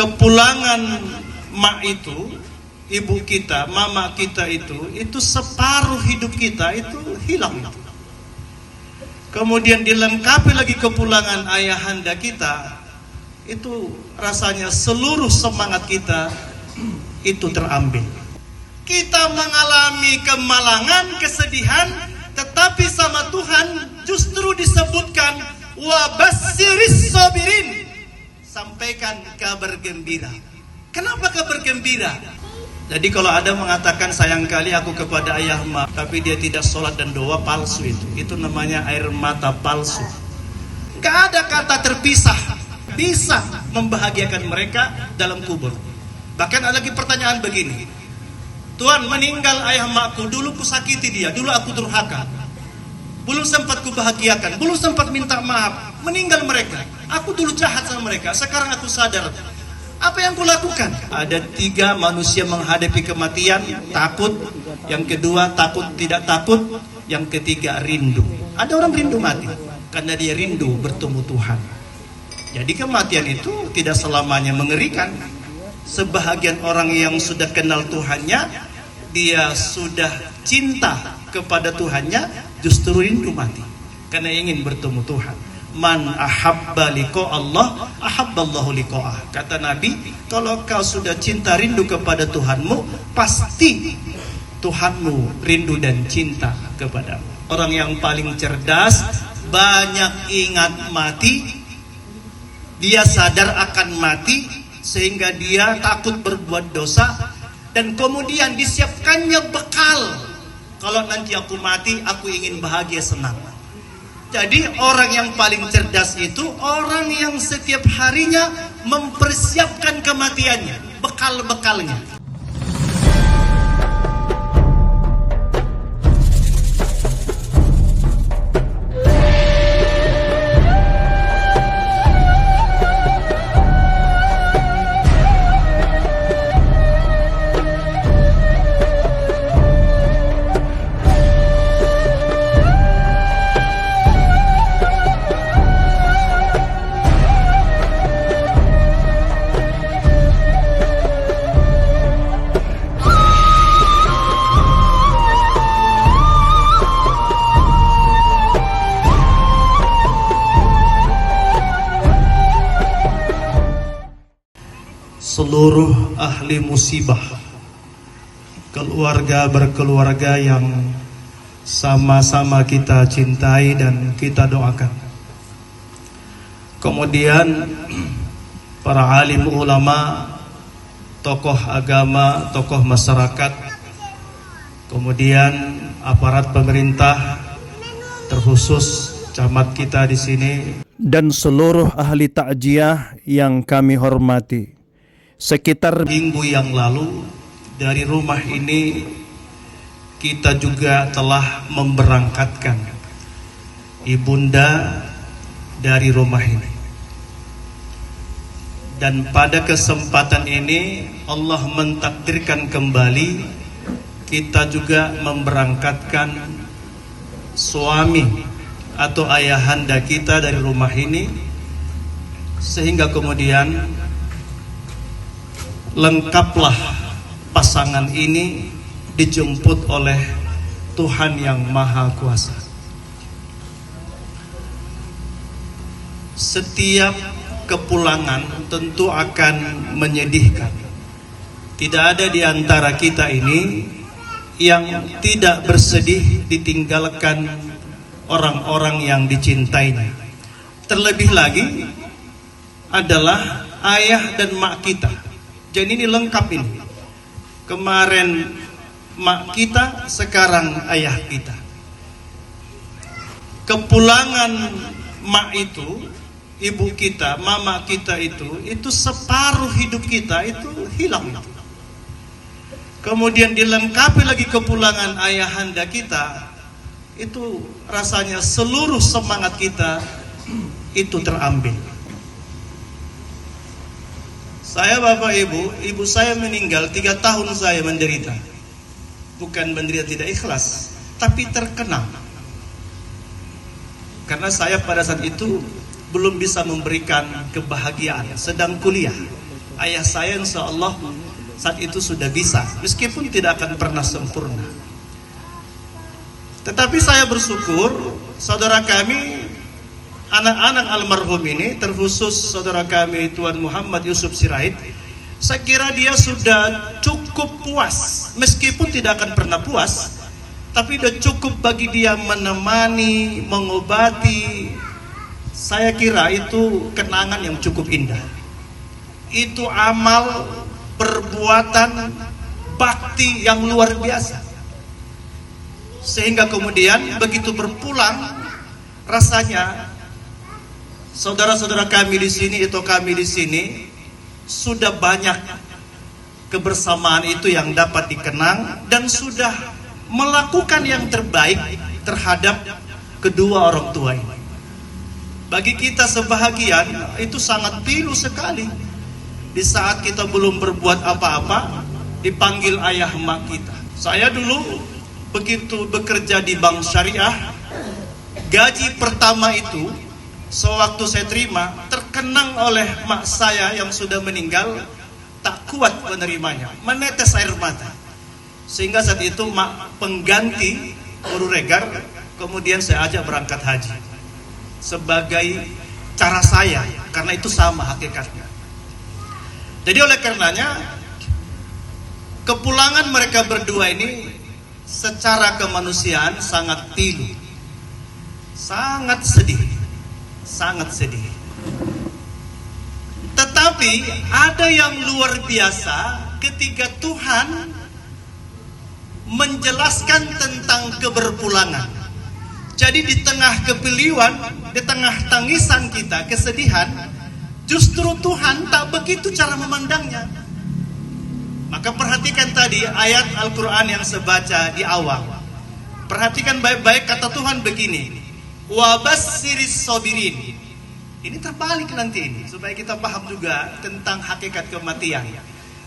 kepulangan mak itu, ibu kita, mama kita itu separuh hidup kita itu hilang. Kemudian dilengkapi lagi kepulangan ayahanda kita, itu rasanya seluruh semangat kita itu terambil. Kita mengalami kemalangan, kesedihan, tetapi sama Tuhan justru disebutkan wabassiris sabirin, sampaikan kabar gembira. Kenapa kabar gembira? Jadi kalau ada mengatakan sayang kali aku kepada ayah mak, tapi dia tidak sholat dan doa, palsu itu namanya air mata palsu. Gak ada kata terpisah bisa membahagiakan mereka dalam kubur. Bahkan ada lagi pertanyaan begini, Tuhan, meninggal ayah makku, dulu ku sakiti dia, dulu aku durhaka, belum sempat ku bahagiakan, belum sempat minta maaf, meninggal mereka, aku dulu jahat sama mereka, sekarang aku sadar, apa yang kulakukan? Ada 3 manusia menghadapi kematian, takut. Yang kedua takut tidak takut. Yang ketiga rindu. Ada orang rindu mati karena dia rindu bertemu Tuhan. Jadi kematian itu tidak selamanya mengerikan. Sebahagian orang yang sudah kenal Tuhannya, dia sudah cinta kepada Tuhannya, justru rindu mati karena ingin bertemu Tuhan. Man ahabba liqa Allah ahabballahu liqa'ah. Kata Nabi, kalau kau sudah cinta rindu kepada Tuhanmu, pasti Tuhanmu rindu dan cinta kepadamu. Orang yang paling cerdas, banyak ingat mati, dia sadar akan mati, sehingga dia takut berbuat dosa, dan kemudian disiapkannya bekal. Kalau nanti aku mati, aku ingin bahagia, senang. Jadi orang yang paling cerdas itu orang yang setiap harinya mempersiapkan kematiannya, bekal-bekalnya. Seluruh ahli musibah, keluarga berkeluarga yang sama-sama kita cintai dan kita doakan. Kemudian para alim ulama, tokoh agama, tokoh masyarakat, kemudian aparat pemerintah, terkhusus camat kita di sini, dan seluruh ahli takziah yang kami hormati. Sekitar minggu yang lalu dari rumah ini kita juga telah memberangkatkan ibunda dari rumah ini. Dan pada kesempatan ini Allah mentakdirkan kembali kita juga memberangkatkan suami atau ayahanda kita dari rumah ini, sehingga kemudian lengkaplah pasangan ini dijemput oleh Tuhan yang Maha Kuasa. Setiap kepulangan tentu akan menyedihkan. Tidak ada di antara kita ini yang tidak bersedih ditinggalkan orang-orang yang dicintainya. Terlebih lagi adalah ayah dan mak kita. Jadi ini lengkap ini. Kemarin mak kita, sekarang ayah kita. Kepulangan mak itu, ibu kita, mama kita itu separuh hidup kita itu hilang. Kemudian dilengkapi lagi kepulangan ayahanda kita, itu rasanya seluruh semangat kita itu terambil. Saya bapak ibu saya meninggal 3 tahun saya menderita. Bukan menderita tidak ikhlas, tapi terkenang. Karena saya pada saat itu belum bisa memberikan kebahagiaan, sedang kuliah. ayah saya insya Allah saat itu sudah bisa, meskipun tidak akan pernah sempurna. Tetapi saya bersyukur saudara kami, anak-anak almarhum ini, terkhusus saudara kami Tuan Muhammad Yusuf Sirait, saya kira dia sudah cukup puas, meskipun tidak akan pernah puas, tapi sudah cukup bagi dia menemani, mengobati. Saya kira itu kenangan yang cukup indah. Itu amal, perbuatan, bakti yang luar biasa. Sehingga kemudian begitu berpulang, rasanya saudara-saudara kami di sini atau kami di sini sudah banyak kebersamaan itu yang dapat dikenang dan sudah melakukan yang terbaik terhadap kedua orang tua ini. Bagi kita sebahagian itu sangat pilu sekali. Di saat kita belum berbuat apa-apa, dipanggil ayah emak kita. Saya dulu begitu bekerja di bank syariah, gaji pertama itu sewaktu saya terima, terkenang oleh mak saya yang sudah meninggal, tak kuat menerimanya, menetes air mata. Sehingga saat itu mak pengganti guru regar, kemudian saya ajak berangkat haji sebagai cara saya, karena itu sama hakikatnya. Jadi oleh karenanya kepulangan mereka berdua ini secara kemanusiaan sangat pilu, sangat sedih, sangat sedih. Tetapi ada yang luar biasa ketika Tuhan menjelaskan tentang keberpulangan. Jadi di tengah kepiliwan, di tengah tangisan kita, kesedihan, justru Tuhan tak begitu cara memandangnya. Maka perhatikan tadi ayat Al-Quran yang saya baca di awal. Perhatikan baik-baik, kata Tuhan begini, wabassiris sabirin. Ini terbalik nanti ini, supaya kita paham juga tentang hakikat kematian.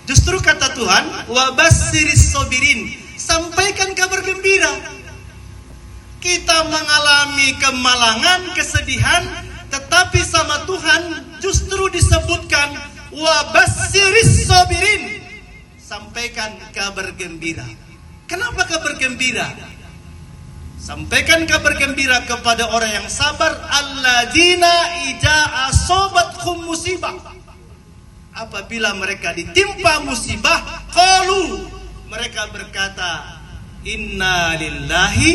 Justru kata Tuhan, wabassiris sabirin, sampaikan kabar gembira. Kita mengalami kemalangan, kesedihan, tetapi sama Tuhan justru disebutkan wabassiris sabirin, sampaikan kabar gembira. Kenapa kabar gembira? Sampaikan kabar gembira kepada orang yang sabar, alladzina idza asobatkum musibah, apabila mereka ditimpa musibah, qalu, mereka berkata, inna lillahi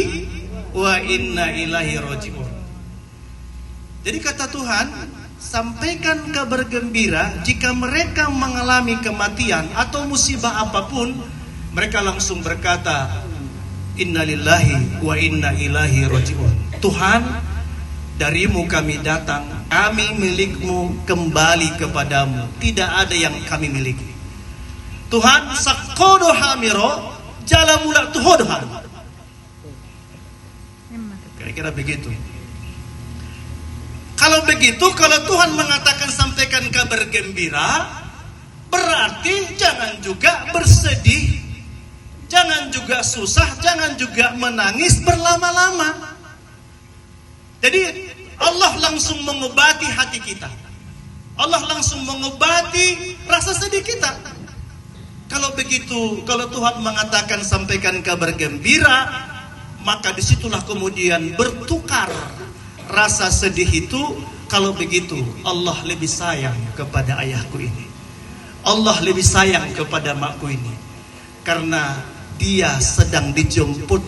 wa inna ilaihi raji'un. Jadi kata Tuhan, sampaikan kabar gembira jika mereka mengalami kematian atau musibah apapun, mereka langsung berkata, inna lillahi wa inna ilaihi raji'un. Tuhan, darimu kami datang, kami milikmu, kembali kepadamu, tidak ada yang kami miliki. Tuhan, sakodo hamiro jalamula tuhodha. Kira-kira begitu. Kalau begitu, kalau Tuhan mengatakan sampaikan kabar gembira, berarti jangan juga bersedih, jangan juga susah, jangan juga menangis berlama-lama. Jadi Allah langsung mengobati hati kita. Allah langsung mengobati rasa sedih kita. Kalau begitu, kalau Tuhan mengatakan sampaikan kabar gembira, maka disitulah kemudian bertukar rasa sedih itu. Kalau begitu, Allah lebih sayang kepada ayahku ini, Allah lebih sayang kepada makku ini, karena dia sedang dijemput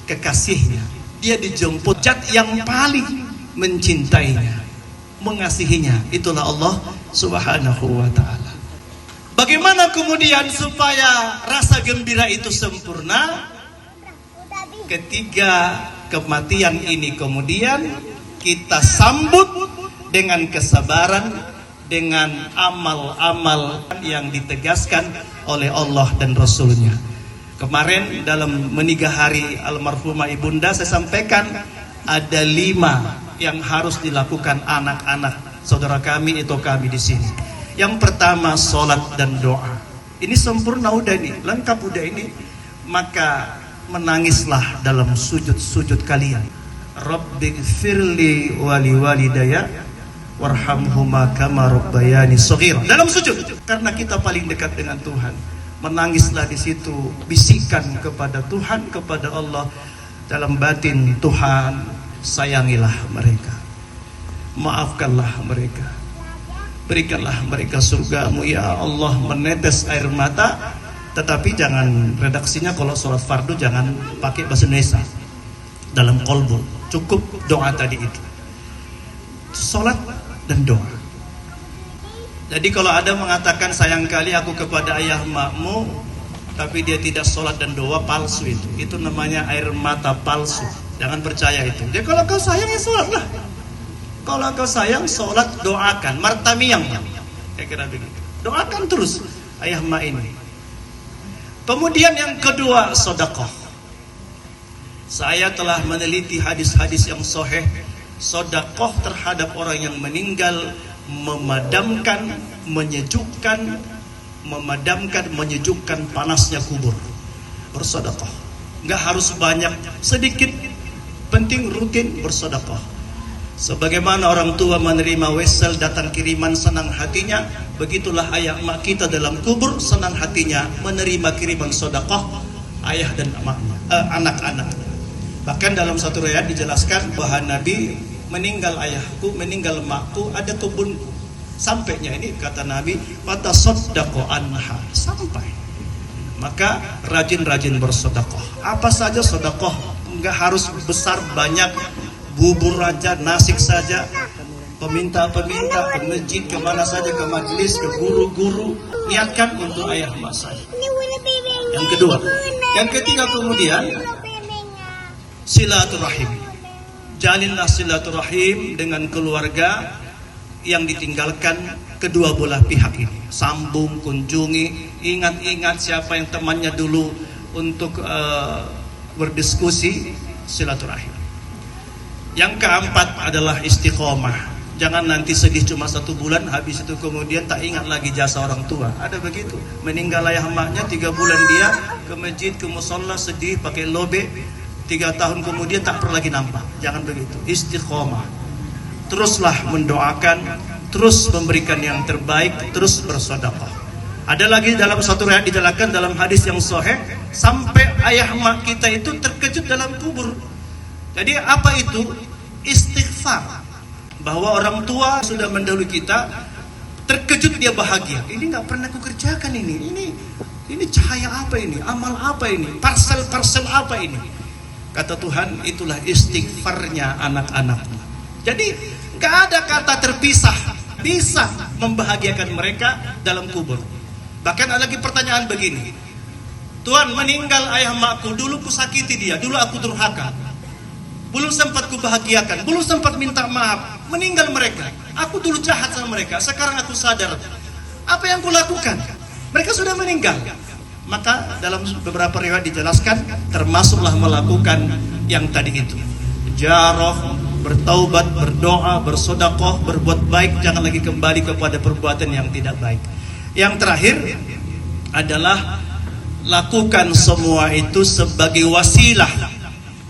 kekasihnya. Dia dijemput zat yang paling mencintainya, mengasihinya. Itulah Allah Subhanahu wa ta'ala. Bagaimana kemudian supaya rasa gembira itu sempurna? Ketika kematian ini kemudian kita sambut dengan kesabaran, dengan amal-amal yang ditegaskan oleh Allah dan Rasulnya. Kemarin dalam meninggal hari almarhumah ibunda, saya sampaikan ada 5 yang harus dilakukan anak-anak saudara kami atau kami di sini. Yang pertama, sholat dan doa. Ini sempurna udah ini, lengkap udah ini. Maka menangislah dalam sujud-sujud kalian. Rabbighfirli wali walidayya warhamhuma kama rabbayani shaghira. Dalam sujud, karena kita paling dekat dengan Tuhan. Menangislah di situ, bisikan kepada Tuhan, kepada Allah dalam batin, Tuhan, sayangilah mereka, maafkanlah mereka, berikanlah mereka surgamu ya Allah. Menetes air mata, tetapi jangan, redaksinya kalau sholat fardu jangan pakai bahasa Indonesia, dalam kolbu, cukup doa tadi itu, sholat dan doa. Jadi kalau ada mengatakan sayang kali aku kepada ayah makmu, tapi dia tidak sholat dan doa, palsu itu namanya air mata palsu. Jangan percaya itu. Jadi kalau kau sayang ya sholatlah, kalau kau sayang sholat, doakan, martamiyang, kira-kira begitu, doakan terus ayah mak ini. Kemudian yang kedua, sedekah. Saya telah meneliti hadis-hadis yang sahih. Sedekah terhadap orang yang meninggal memadamkan, menyejukkan panasnya kubur. Bersedekah, nggak harus banyak, sedikit, penting rutin bersedekah. Sebagaimana orang tua menerima wesel datang kiriman senang hatinya, begitulah ayah emak kita dalam kubur senang hatinya menerima kiriman sedekah ayah dan emaknya, anak-anak. Bahkan dalam satu riwayat dijelaskan bahwa Nabi, meninggal ayahku, meninggal emakku, ada kebunku. Sampainya ini kata Nabi, fatasaddaqu anha, sampai. Maka rajin-rajin bersedekah. Apa saja sedekah, enggak harus besar banyak, bubur aja, nasi saja. Peminta-peminta, ke masjid, kemana saja, ke majelis, ke guru-guru, niatkan untuk ayah emak saya. Yang kedua, yang ketiga kemudian silaturahim. Jalinlah silaturahim dengan keluarga yang ditinggalkan kedua belah pihak ini. Sambung, kunjungi, ingat-ingat siapa yang temannya dulu untuk berdiskusi, silaturahim. Yang keempat adalah istiqomah. Jangan nanti sedih cuma 1 bulan, habis itu kemudian tak ingat lagi jasa orang tua. Ada begitu, meninggal ayah emaknya 3 bulan dia ke masjid, ke musola, sedih pakai lobe, 3 tahun kemudian tak pernah lagi nampak. Jangan begitu, istiqomah. Teruslah mendoakan, terus memberikan yang terbaik, terus bersedekah. Ada lagi dalam satu riwayat dijelaskan dalam hadis yang sahih, sampai ayah emak kita itu terkejut dalam kubur. Jadi apa itu? Istighfar. Bahwa orang tua sudah mendahului kita, terkejut dia bahagia. Ini nggak pernah aku kerjakan ini cahaya apa ini? Amal apa ini? Parsel apa ini? Kata Tuhan, itulah istighfarnya anak-anakmu. Jadi nggak ada kata terpisah, bisa membahagiakan mereka dalam kubur. Bahkan ada lagi pertanyaan begini, Tuhan, meninggal ayah makku, dulu ku sakiti dia, dulu aku durhaka, belum sempat ku bahagiakan, belum sempat minta maaf, meninggal mereka, aku dulu jahat sama mereka, sekarang aku sadar, apa yang ku lakukan? Mereka sudah meninggal. Maka dalam beberapa riwayat dijelaskan, termasuklah melakukan yang tadi itu, jarah, bertaubat, berdoa, bersedekah, berbuat baik, jangan lagi kembali kepada perbuatan yang tidak baik. Yang terakhir adalah lakukan semua itu sebagai wasilah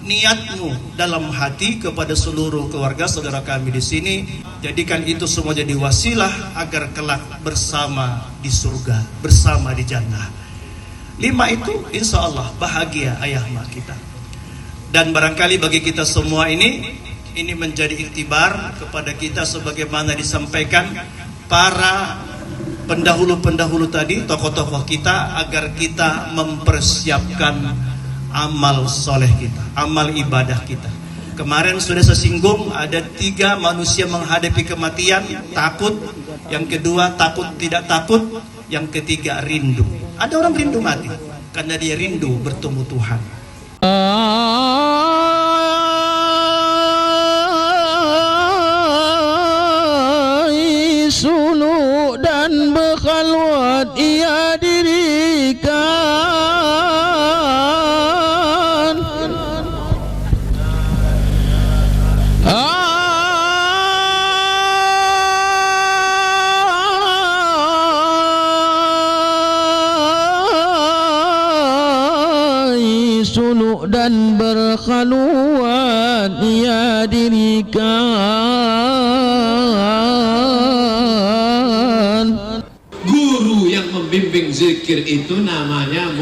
niatmu dalam hati kepada seluruh keluarga saudara kami di sini. Jadikan itu semua jadi wasilah agar kelak bersama di surga, bersama di jannah. 5 itu insya Allah bahagia ayah emak kita. Dan barangkali bagi kita semua ini menjadi iktibar kepada kita, sebagaimana disampaikan para pendahulu-pendahulu tadi, tokoh-tokoh kita, agar kita mempersiapkan amal soleh kita, amal ibadah kita. Kemarin sudah saya singgung, ada 3 manusia menghadapi kematian, takut. Yang kedua takut tidak takut. Yang ketiga rindu. Ada orang rindu mati karena dia rindu bertemu Tuhan. Suluk dan berkhalwat ia dirikan, suluk dan berkhalwat ia dirikan. yang membimbing zikir itu namanya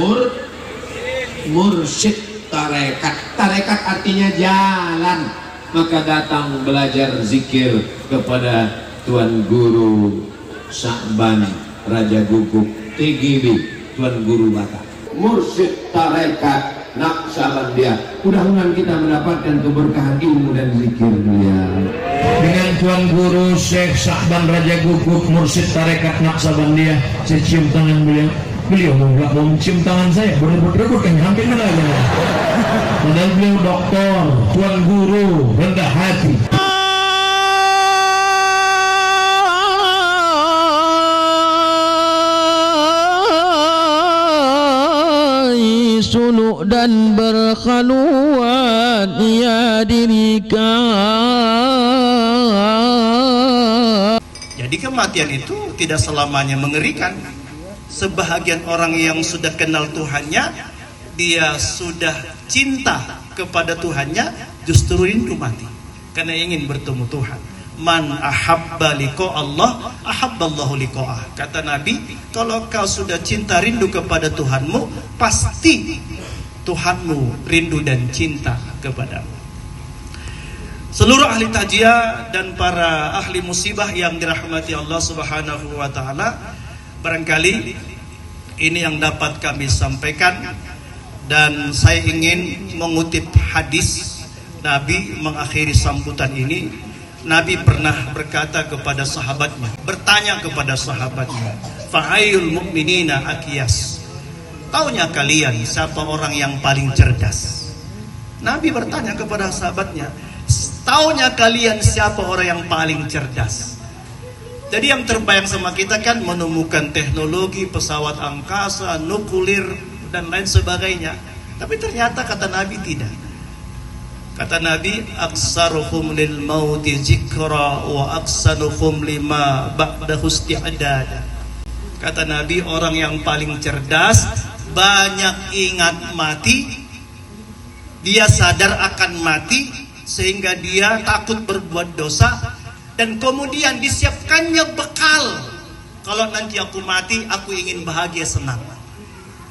mursyid tarekat. Tarekat artinya jalan. Maka datang belajar zikir kepada Tuan Guru Sa'ban Raja Guguk TGB, Tuan Guru Batak. Mursyid tarekat Naqsabandiyah. Mudah-mudahan kita mendapatkan keberkahan ilmu dan zikir beliau. Dengan Tuan Guru Syekh Sa'ban Raja Guguk Mursyid tarekat Naqsabandiyah, saya cium tangan beliau. Beliau nggak mau mencium tangan saya, berebut-rebut kan hampir menang. Padahal beliau doktor, Tuan Guru, rendah hati. Suluk dan berkhaluat ya dirikan. Jadi kematian itu tidak selamanya mengerikan. Sebahagian orang yang sudah kenal Tuhannya, dia sudah cinta kepada Tuhannya, justru rindu mati karena ingin bertemu Tuhan. Man ahabba liqa Allah ahabballahu liqa'ah. Kata Nabi, kalau kau sudah cinta rindu kepada Tuhanmu, pasti Tuhanmu rindu dan cinta kepadamu. Seluruh ahli tajiyah dan para ahli musibah yang dirahmati Allah Subhanahu wa taala, barangkali ini yang dapat kami sampaikan, dan saya ingin mengutip hadis Nabi mengakhiri sambutan ini. Nabi pernah berkata kepada sahabatnya, bertanya kepada sahabatnya, fa'ayul mu'minina akiyas. Taunya kalian siapa orang yang paling cerdas? Nabi bertanya kepada sahabatnya, taunya kalian siapa orang yang paling cerdas? Jadi yang terbayang sama kita kan menemukan teknologi pesawat angkasa, nuklir dan lain sebagainya. Tapi ternyata kata Nabi tidak. Kata Nabi, aksaruhum lil mauti zikra wa aksanuhum lima ba'dahu isti'dada. Kata Nabi, orang yang paling cerdas banyak ingat mati, dia sadar akan mati sehingga dia takut berbuat dosa, dan kemudian disiapkannya bekal. Kalau nanti aku mati, aku ingin bahagia senang.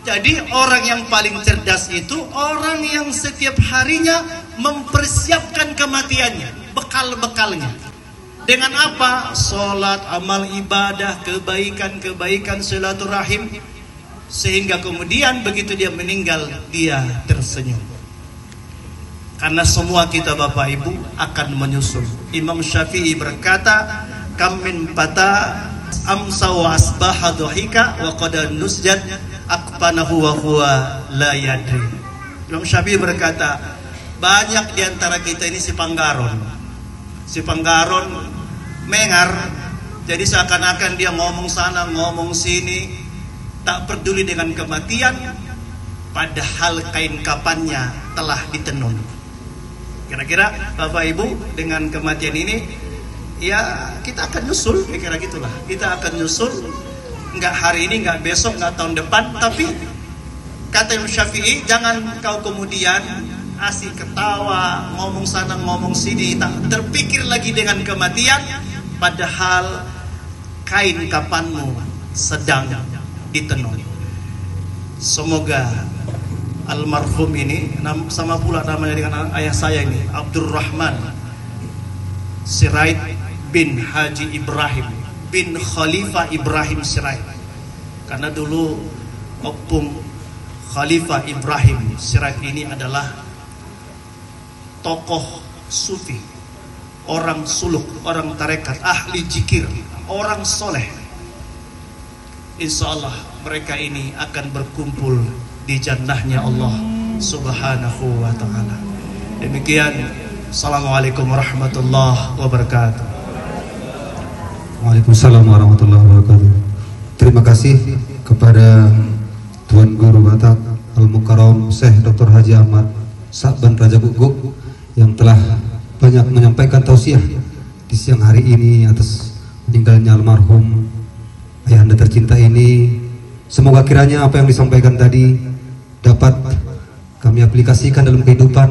Jadi orang yang paling cerdas itu orang yang setiap harinya mempersiapkan kematiannya, bekal-bekalnya. Dengan apa? Sholat, amal ibadah, kebaikan-kebaikan, silaturahim. Sehingga kemudian begitu dia meninggal, dia tersenyum. Karena semua kita Bapak Ibu akan menyusul. Imam Syafi'i berkata, kam min fata amsa wa asbaha dhahika wa qad nusjad akpanahu wa huwa la yadri. Imam Syafi'i berkata, banyak diantara kita ini si panggaron mengar, jadi seakan-akan dia ngomong sana ngomong sini, tak peduli dengan kematian, padahal kain kapannya telah ditenun. Kira-kira Bapak Ibu dengan kematian ini, ya kita akan nyusul, kira-kira gitulah. Kita akan nyusul, nggak hari ini, nggak besok, nggak tahun depan, tapi kata Imam Syafi'i, jangan kau kemudian asik ketawa, ngomong sana ngomong sini, tak terpikir lagi dengan kematian, padahal kain kapanmu sedang ditenun. Semoga almarhum ini, sama pula namanya dengan ayah saya ini, Abdurrahman Sirait bin Haji Ibrahim bin Khalifah Ibrahim Sirait. Karena dulu opung Khalifah Ibrahim Sirait ini adalah tokoh sufi, orang suluk, orang tarekat, ahli zikir, orang soleh. Insya Allah mereka ini akan berkumpul di jannahnya Allah Subhanahu wa ta'ala. Demikian, assalamualaikum warahmatullahi wabarakatuh. Waalaikumsalam warahmatullahi wabarakatuh. Terima kasih kepada Tuan Guru Batak Al-Mukarram Syekh Dr. Haji Ahmad Sa'ban Raja Guguk yang telah banyak menyampaikan tausiah di siang hari ini atas meninggalnya almarhum ayahanda tercinta ini. Semoga kiranya apa yang disampaikan tadi dapat kami aplikasikan dalam kehidupan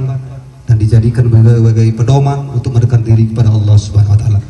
dan dijadikan sebagai pedoman untuk mendekatkan diri kepada Allah Subhanahu wa taala.